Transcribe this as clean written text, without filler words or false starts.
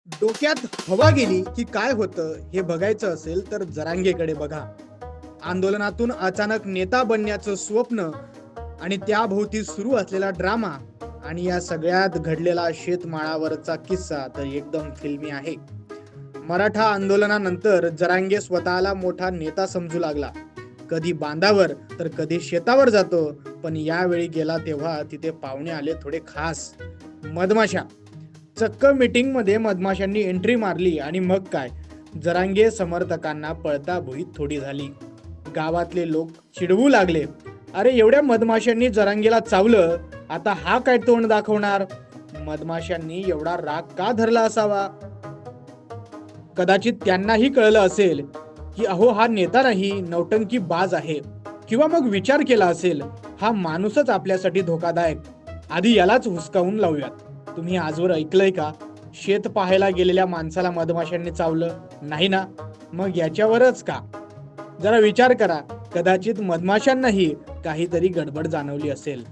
डोक्यात हवा गेली की काय होतं हे बघायचं असेल तर जरांगेकडे बघा. आंदोलनातून अचानक नेता बनण्याचं स्वप्न आणि त्याभोवती सुरू असलेला ड्रामा आणि या सगळ्यात घडलेला शेतमाळावरचा किस्सा तर एकदम फिल्मी आहे. मराठा आंदोलनानंतर जरांगे स्वतःला मोठा नेता समजू लागला. कधी बांधावर तर कधी शेतावर जातो, पण यावेळी गेला तेव्हा तिथे पाहुणे आले थोडे खास, मधमाशा. चक्क मीटिंग मध्ये मधमाशांनी एंट्री मारली आणि मग काय, जरांगे समर्थकांना पळता भुईत थोडी झाली. गावातले लोक चिडवू लागले, अरे एवढ्या मधमाशांनी जरांगेला चावलं, आता हा काय तोंड दाखवणार. मधमाशांनी एवढा राग का धरला असावा. कदाचित त्यांनाही कळलं असेल की अहो हा नेता नाही, नौटंकी बाज आहे. किंवा मग विचार केला असेल, हा माणूसच आपल्यासाठी धोकादायक, आधी यालाच हुसकावून लावूयात. तुम्ही आजवर ऐकलंय का, शेत पाहायला गेलेल्या माणसाला मधमाशांनी चावलं? नाही ना. मग याच्यावरच का? जरा विचार करा, कदाचित मधमाशांनाही काहीतरी गडबड जाणवली असेल.